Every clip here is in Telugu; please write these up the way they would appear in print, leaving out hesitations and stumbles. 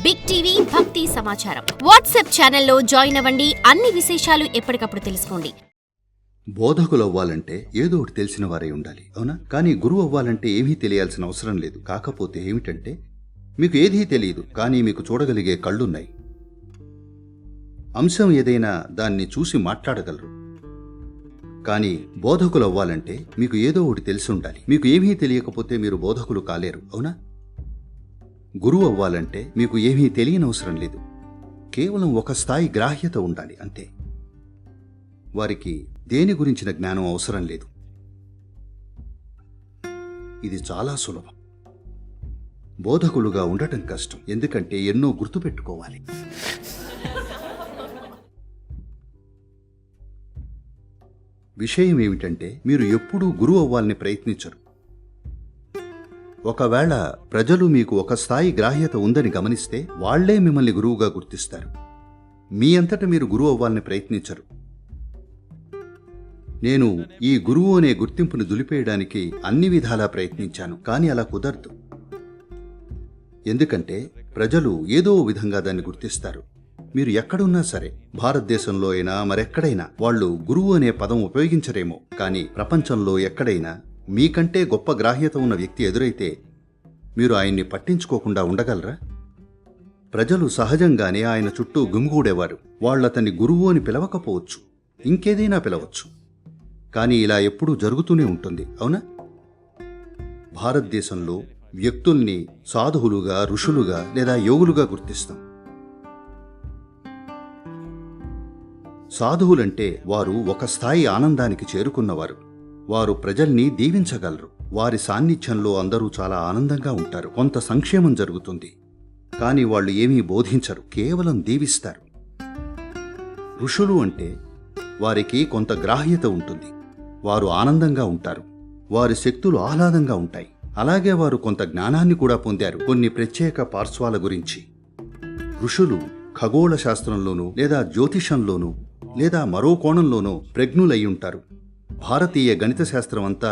బిగ్ టీవీ భక్తి సమాచారం వాట్సాప్ ఛానల్లో జాయిన్ అవ్వండి. అన్ని విశేషాలు ఎప్పటికప్పుడు తెలుసుకోండి. బోధకులు అవ్వాలంటే ఏదో ఒకటి తెలిసిన వారై ఉండాలి, అవునా? కానీ గురువు అవ్వాలంటే ఏమీ తెలియాల్సిన అవసరం లేదు. కాకపోతే ఏమిటంటే మీకు ఏదీ తెలియదు, కానీ మీకు చూడగలిగే కళ్ళున్నాయి. అంశం ఏదైనా దాన్ని చూసి మాట్లాడగలరు. కానీ బోధకులు అవ్వాలంటే మీకు ఏదో ఒకటి తెలిసి ఉండాలి. మీకు ఏమీ తెలియకపోతే మీరు బోధకులు కాలేరు, అవునా? గురువు అవ్వాలంటే మీకు ఏమీ తెలియనవసరం లేదు. కేవలం ఒక స్థాయి గ్రాహ్యత ఉండాలి అంతే. వారికి దేని గురించిన జ్ఞానం అవసరం లేదు. ఇది చాలా సులభం. బోధకులుగా ఉండటం కష్టం, ఎందుకంటే ఎన్నో గుర్తుపెట్టుకోవాలి. విషయం ఏమిటంటే మీరు ఎప్పుడూ గురువు అవ్వాలని ప్రయత్నించరు. ఒకవేళ ప్రజలు మీకు ఒక స్థాయి గ్రాహ్యత ఉందని గమనిస్తే వాళ్లే మిమ్మల్ని గురువుగా గుర్తిస్తారు. మీ అంతట మీరు గురువు అవ్వాలని ప్రయత్నించరు. నేను ఈ గురువు అనే గుర్తింపును దులిపేయడానికి అన్ని విధాలా ప్రయత్నించాను, కానీ అలా కుదరదు. ఎందుకంటే ప్రజలు ఏదో విధంగా దాన్ని గుర్తిస్తారు. మీరు ఎక్కడున్నా సరే, భారతదేశంలో అయినా మరెక్కడైనా వాళ్ళు గురువు అనే పదం ఉపయోగించరేమో, కానీ ప్రపంచంలో ఎక్కడైనా మీకంటే గొప్ప గ్రాహ్యత ఉన్న వ్యక్తి ఎదురైతే మీరు ఆయన్ని పట్టించుకోకుండా ఉండగలరా? ప్రజలు సహజంగానే ఆయన చుట్టూ గుమిగూడేవారు. వాళ్ళతన్ని గురువు అని పిలవకపోవచ్చు, ఇంకేదైనా పిలవచ్చు, కానీ ఇలా ఎప్పుడూ జరుగుతూనే ఉంటుంది, అవునా? భారతదేశంలో వ్యక్తుల్ని సాధువులుగా, ఋషులుగా లేదా యోగులుగా గుర్తిస్తాం. సాధువులంటే వారు ఒక స్థాయి ఆనందానికి చేరుకున్నవారు. వారు ప్రజల్ని దీవించగలరు. వారి సాన్నిధ్యంలో అందరూ చాలా ఆనందంగా ఉంటారు. కొంత సంక్షేమం జరుగుతుంది, కానీ వాళ్ళు ఏమీ బోధించరు, కేవలం దీవిస్తారు. ఋషులు అంటే వారికి కొంత గ్రాహ్యత ఉంటుంది. వారు ఆనందంగా ఉంటారు. వారి శక్తులు ఆహ్లాదంగా ఉంటాయి. అలాగే వారు కొంత జ్ఞానాన్ని కూడా పొందారు, కొన్ని ప్రత్యేక పార్శ్వాల గురించి. ఋషులు ఖగోళ శాస్త్రంలోనూ లేదా జ్యోతిషంలోనూ లేదా మరో కోణంలోనూ ప్రజ్ఞులై ఉంటారు. భారతీయ గణిత శాస్త్రం అంతా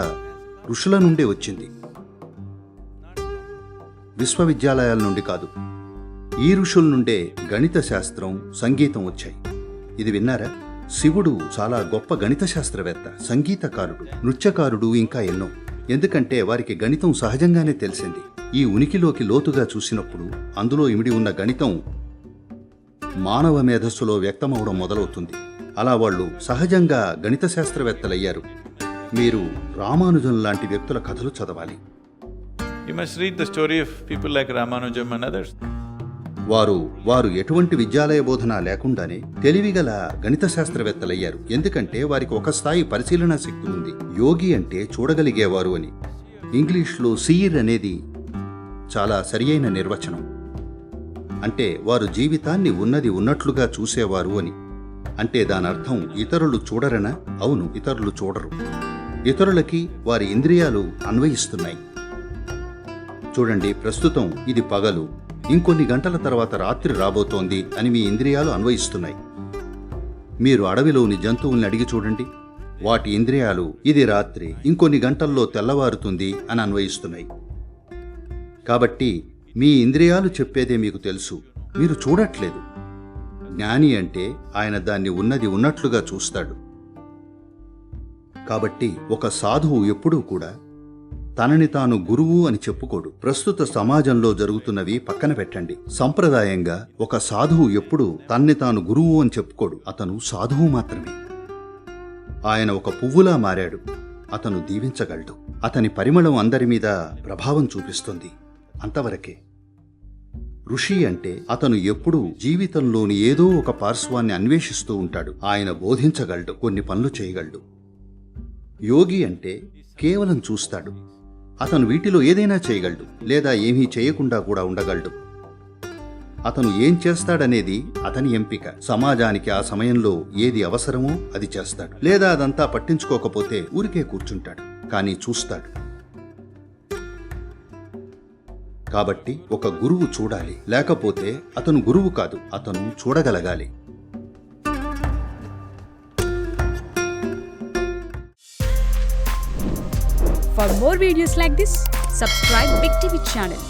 ఋషుల నుండే వచ్చింది, విశ్వవిద్యాలయాల నుండి కాదు. ఈ ఋషుల నుండే గణిత శాస్త్రం, సంగీతం వచ్చాయి. ఇది విన్నారా? శివుడు చాలా గొప్ప గణిత శాస్త్రవేత్త, సంగీతకారుడు, నృత్యకారుడు, ఇంకా ఎన్నో. ఎందుకంటే వారికి గణితం సహజంగానే తెలిసింది. ఈ ఉనికిలోకి లోతుగా చూసినప్పుడు అందులో ఇమిడి ఉన్న గణితం మానవ మేధస్సులో వ్యక్తమవడం మొదలవుతుంది. అలా వాళ్ళు సహజంగా గణిత శాస్త్రవేత్తలయ్యారు. మీరు రామానుజం లాంటి వ్యక్తుల కథలు చదవాలి. You must read the story of people like Ramanujam and others. వారు ఎటువంటి విద్యాలయ బోధన లేకుండానే తెలివిగల గణిత శాస్త్రవేత్తలయ్యారు. ఎందుకంటే వారికి ఒక స్థాయి పరిశీలనా శక్తి ఉంది. యోగి అంటే చూడగలిగేవారు అని. ఇంగ్లీష్లో సీర్ అనేది చాలా సరియైన నిర్వచనం. అంటే వారు జీవితాన్ని ఉన్నది ఉన్నట్లుగా చూసేవారు అని. అంటే దానర్థం ఇతరులు చూడరనా? అవును, ఇతరులు చూడరు. ఇతరులకి వారి ఇంద్రియాలు అన్వయిస్తున్నాయి. చూడండి, ప్రస్తుతం ఇది పగలు, ఇంకొన్ని గంటల తర్వాత రాత్రి రాబోతోంది అని మీ ఇంద్రియాలు అన్వయిస్తున్నాయి. మీరు అడవిలోని జంతువుల్ని అడిగి చూడండి, వాటి ఇంద్రియాలు ఇది రాత్రి, ఇంకొన్ని గంటల్లో తెల్లవారుతుంది అని అన్వయిస్తున్నాయి. కాబట్టి మీ ఇంద్రియాలు చెప్పేదే మీకు తెలుసు, మీరు చూడట్లేదు. జ్ఞాని అంటే ఆయన దాన్ని ఉన్నది ఉన్నట్లుగా చూస్తాడు. కాబట్టి ఒక సాధువు ఎప్పుడూ కూడా తనని తాను గురువు అని చెప్పుకోడు. ప్రస్తుత సమాజంలో జరుగుతున్నవి పక్కన పెట్టండి. సంప్రదాయంగా ఒక సాధువు ఎప్పుడూ తన్ని తాను గురువు అని చెప్పుకోడు. అతను సాధువు మాత్రమే. ఆయన ఒక పువ్వులా మారాడు. అతను దీవించగలడు. అతని పరిమళం అందరి మీద ప్రభావం చూపిస్తుంది, అంతవరకే. ఋషి అంటే అతను ఎప్పుడూ జీవితంలోని ఏదో ఒక పార్శ్వాన్ని అన్వేషిస్తూ ఉంటాడు. ఆయన బోధించగలడు, కొన్ని పనులు చేయగలడు. యోగి అంటే కేవలం చూస్తాడు. అతను వీటిలో ఏదైనా చేయగలడు, లేదా ఏమీ చేయకుండా కూడా ఉండగలడు. అతను ఏం చేస్తాడనేది అతని ఎంపిక. సమాజానికి ఆ సమయంలో ఏది అవసరమో అది చేస్తాడు, లేదా అదంతా పట్టించుకోకపోతే ఊరికే కూర్చుంటాడు, కానీ చూస్తాడు. కాబట్టి ఒక గురువు చూడాలి, లేకపోతే అతను గురువు కాదు, అతను చూడగలగాలి. For more videos like this, subscribe Big TV channel.